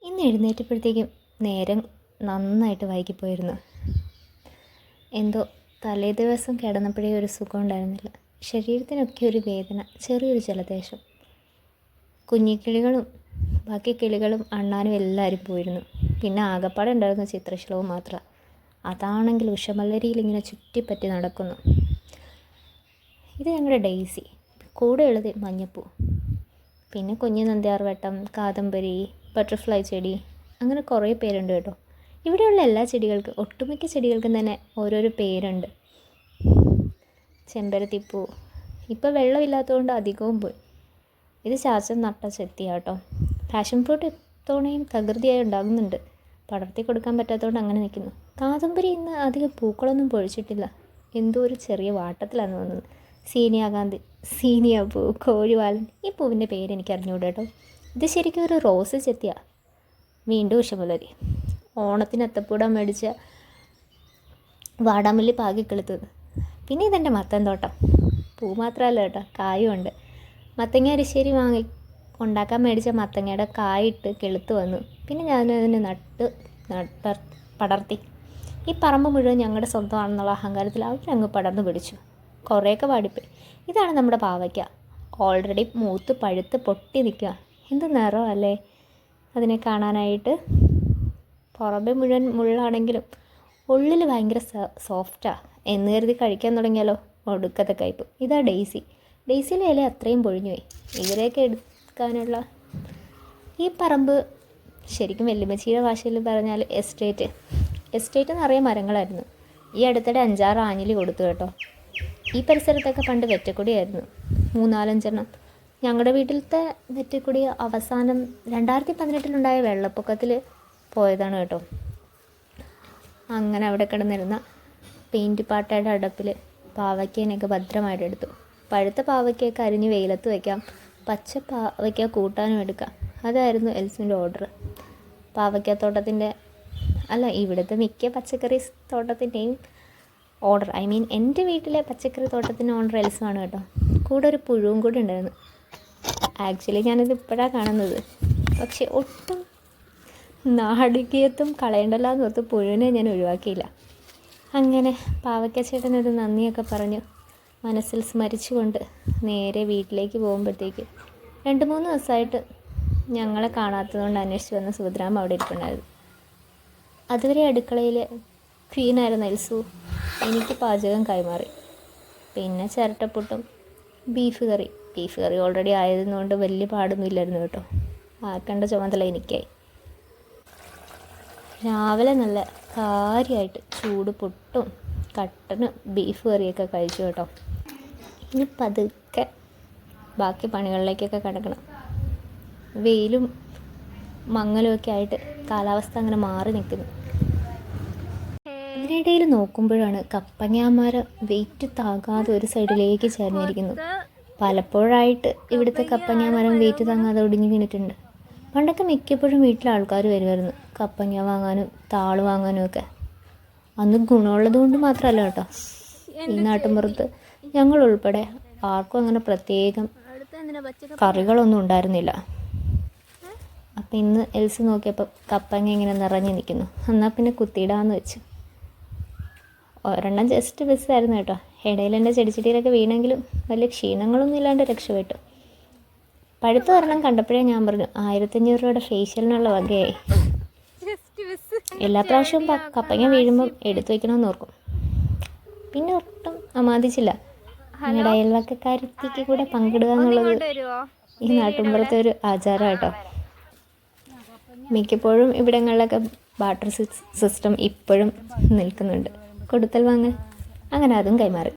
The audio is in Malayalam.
ഇന്ന് എഴുന്നേറ്റപ്പോഴത്തേക്കും നേരം നന്നായിട്ട് വൈകിപ്പോയിരുന്നു. എന്തോ തലേ ദിവസം കിടന്നപ്പോഴേ ഒരു സുഖം ഉണ്ടായിരുന്നില്ല. ശരീരത്തിനൊക്കെ ഒരു വേദന, ചെറിയൊരു ജലദേശം. കുഞ്ഞിക്കിളികളും ബാക്കി കിളികളും അണ്ണാനും എല്ലാവരും പോയിരുന്നു. പിന്നെ ആകപ്പാടെ ഉണ്ടായിരുന്ന ചിത്രശലവും മാത്രം. അതാണെങ്കിൽ ഉഷമല്ലരിയിൽ ഇങ്ങനെ ചുറ്റിപ്പറ്റി നടക്കുന്നു. ഇത് ഞങ്ങളുടെ ഡെയ്സി, കൂടെയുള്ളത് മഞ്ഞപ്പൂ, പിന്നെ കുഞ്ഞു നന്ദ്യാർവട്ടം, കാദംബരി, ബട്ടർഫ്ലൈ ചെടി, അങ്ങനെ കുറേ പേരുണ്ട് കേട്ടോ. ഇവിടെയുള്ള എല്ലാ ചെടികൾക്കും, ഒട്ടുമിക്ക ചെടികൾക്കും തന്നെ ഓരോരോ പേരുണ്ട്. ചെമ്പരത്തിപ്പൂ ഇപ്പോൾ വെള്ളമില്ലാത്തതുകൊണ്ട് അധികവും പോയി. ഇത് ചാച്ചൻ നട്ട ചെത്തിയാട്ടോ. പാഷൻ ഫ്രൂട്ട് ഇത്തവണയും തകൃതിയായി ഉണ്ടാകുന്നുണ്ട്. പടർത്തി കൊടുക്കാൻ പറ്റാത്തതുകൊണ്ട് അങ്ങനെ നിൽക്കുന്നു. കാദംബരി ഇന്ന് അധികം പൂക്കളൊന്നും പൊഴിച്ചിട്ടില്ല. എന്തോ ഒരു ചെറിയ വാട്ടത്തിലാണ് വന്നത്. സീനിയ പൂ, കോഴിവാലൻ, ഈ പൂവിൻ്റെ പേര് എനിക്ക് അറിഞ്ഞുകൂടാ കേട്ടോ. ഇത് ശരിക്കും ഒരു റോസ് ചെത്തിയ. വീണ്ടും ഉഷമലരി. ഓണത്തിന് അത്തപ്പൂടാൻ മേടിച്ച വാടാമല്ലി പാകി കിളുത്തത്. പിന്നെ ഇതെൻ്റെ മത്തൻ തോട്ടം. പൂ മാത്രമല്ല കേട്ടോ, കായും ഉണ്ട്. മത്തങ്ങ അരിശ്ശേരി ഉണ്ടാക്കാൻ മേടിച്ച മത്തങ്ങയുടെ കായിട്ട് കിളുത്ത് വന്നു. പിന്നെ ഞാനതിനെ പടർത്തി. ഈ പറമ്പ് മുഴുവൻ ഞങ്ങളുടെ സ്വന്തമാണെന്നുള്ള അഹങ്കാരത്തിൽ അവരങ്ങ് പടർന്നു പിടിച്ചു. കുറേയൊക്കെ വാടിപ്പോയി. ഇതാണ് നമ്മുടെ പാവയ്ക്ക. ഓൾറെഡി മൂത്ത് പഴുത്ത് പൊട്ടി നിൽക്കുക. എന്ത് നിറമല്ലേ അതിനെ കാണാനായിട്ട്. പുറമെ മുഴുവൻ മുള്ളാണെങ്കിലും ഉള്ളിൽ ഭയങ്കര സോഫ്റ്റാണ്. എന്ന് കരുതി കഴിക്കാൻ തുടങ്ങിയാലോ ഒടുക്കത്തെ കയ്പ്പ്. ഇതാ ഡെയ്സി. ഡെയ്സിയിലെ ഇല അത്രയും പൊഴിഞ്ഞുപോയി. ഇവരെയൊക്കെ എടുക്കാനുള്ള ഈ പറമ്പ് ശരിക്കും വെല്ലുമച്ചിയുടെ ഭാഷയിൽ പറഞ്ഞാൽ എസ്റ്റേറ്റ് നിറയെ മരങ്ങളായിരുന്നു. ഈ അടുത്തിടെ 5-6 ആഞ്ഞിലി കൊടുത്തു കേട്ടോ. ഈ പരിസരത്തൊക്കെ പണ്ട് വെറ്റക്കൊടിയായിരുന്നു, 3-4 ഞങ്ങളുടെ വീട്ടിലത്തെ വെറ്റക്കൊടി അവസാനം 2018 വെള്ളപ്പൊക്കത്തിൽ പോയതാണ് കേട്ടോ. അങ്ങനെ അവിടെ കിടന്നിരുന്ന പെയിൻറ്റ് പാട്ടയുടെ അടപ്പിൽ പാവയ്ക്കേനെയൊക്കെ ഭദ്രമായിട്ട് എടുത്തു. പഴുത്ത പാവയ്ക്കൊക്കെ അരിഞ്ഞ് വെയിലത്ത് വയ്ക്കാം, പച്ച പാവയ്ക്ക കൂട്ടാനും എടുക്കാം. അതായിരുന്നു എൽസിൻ്റെ ഓർഡർ. പാവയ്ക്കത്തോട്ടത്തിൻ്റെ ഇവിടുത്തെ മിക്ക പച്ചക്കറി തോട്ടത്തിൻ്റെയും ഓർഡർ, എൻ്റെ വീട്ടിലെ പച്ചക്കറി തോട്ടത്തിൻ്റെ ഓർഡർ എൽസുമാണ് കേട്ടോ. കൂടെ ഒരു പുഴുവും കൂടി ഉണ്ടായിരുന്നു. ആക്ച്വലി ഞാനിത് ഇപ്പോഴാണ് കാണുന്നത്. പക്ഷെ ഒട്ടും നാടകീയത്വം കളയണ്ടല്ലോ എന്ന് ഓർത്ത് പുഴുവിനെ ഞാൻ ഒഴിവാക്കിയില്ല. അങ്ങനെ പാവയ്ക്ക ചേട്ടനത് നന്ദിയൊക്കെ പറഞ്ഞു മനസ്സിൽ സ്മരിച്ചുകൊണ്ട് നേരെ വീട്ടിലേക്ക് പോകുമ്പോഴത്തേക്ക് 2-3 ദിവസമായിട്ട് ഞങ്ങളെ കാണാത്തതുകൊണ്ട് അന്വേഷിച്ച് വന്ന സുഭദ്രാമ്മ അവിടെ ഇരിപ്പുണ്ടായിരുന്നു. അതുവരെ അടുക്കളയിൽ ക്വീനായിരുന്ന എൽസു എനിക്ക് പാചകം കൈമാറി. പിന്നെ ചിരട്ടപ്പുട്ടും ബീഫ് കറി ഓൾറെഡി ആയതുകൊണ്ട് വലിയ പാടൊന്നും ഇല്ലായിരുന്നു കേട്ടോ. ആക്കേണ്ട ചുമതല എനിക്കായി. രാവിലെ നല്ല കാര്യമായിട്ട് ചൂട് പുട്ടും കട്ടനും ബീഫ് കറിയൊക്കെ കഴിച്ചു കേട്ടോ. ഇനി പതുക്കെ ബാക്കി പണികളിലേക്കൊക്കെ കിടക്കണം. വെയിലും മങ്ങലുമൊക്കെ ആയിട്ട് കാലാവസ്ഥ അങ്ങനെ മാറി നിൽക്കുന്നു. ഇതിനിടയിൽ നോക്കുമ്പോഴാണ് കപ്പങ്ങാമരം വെയിറ്റ് താങ്ങാതെ ഒരു സൈഡിലേക്ക് ചേർന്നിരിക്കുന്നു. പലപ്പോഴായിട്ട് ഇവിടുത്തെ കപ്പങ്ങാമരം വെയിറ്റ് താങ്ങാതെ ഒടിഞ്ഞു വീണിട്ടുണ്ട്. പണ്ടൊക്കെ മിക്കപ്പോഴും വീട്ടിലെ ആൾക്കാർ വരുമായിരുന്നു കപ്പങ്ങ വാങ്ങാനും താള് വാങ്ങാനും ഒക്കെ. അന്ന് ഗുണമുള്ളത് കൊണ്ട് മാത്രമല്ല കേട്ടോ. ഈ നാട്ടിൻപുറത്ത് ഞങ്ങൾ ഉൾപ്പെടെ ആർക്കും അങ്ങനെ പ്രത്യേകം കറികളൊന്നും ഉണ്ടായിരുന്നില്ല. അപ്പം ഇന്ന് എൽസ് നോക്കിയപ്പോൾ കപ്പങ്ങ ഇങ്ങനെ നിറഞ്ഞു നിൽക്കുന്നു. എന്നാൽ പിന്നെ കുത്തിയിടാമെന്ന് വെച്ചു. ഒരെണ്ണം ജസ്റ്റ് ബസ്സായിരുന്നു കേട്ടോ. ഇടയിൽ എൻ്റെ ചെടിച്ചെടിയിലൊക്കെ വീണെങ്കിലും വലിയ ക്ഷീണങ്ങളൊന്നും ഇല്ലാണ്ട് രക്ഷപ്പെട്ടു. പഴുത്ത ഒരെണ്ണം കണ്ടപ്പോഴേ ഞാൻ പറഞ്ഞു 1500 രൂപയുടെ ഫേഷ്യലിനുള്ള വകയായി. എല്ലാ പ്രാവശ്യവും കപ്പങ്ങ വീഴുമ്പം എടുത്തു വയ്ക്കണമെന്ന് ഓർക്കും. പിന്നെ ഒട്ടും അമാദിച്ചില്ല. ഞങ്ങളുടെ അയൽവക്കക്കാരത്തേക്ക് കൂടെ പങ്കിടുക എന്നുള്ളത് ഈ നാട്ടിൻപുറത്തെ ഒരു ആചാരം കേട്ടോ. മിക്കപ്പോഴും ഇവിടങ്ങളിലൊക്കെ ബാർട്ടർ സിസ്റ്റം ഇപ്പോഴും നിൽക്കുന്നുണ്ട്. കൊടുത്തൽ വാങ്ങൽ, അങ്ങനെ അതും കൈമാറി.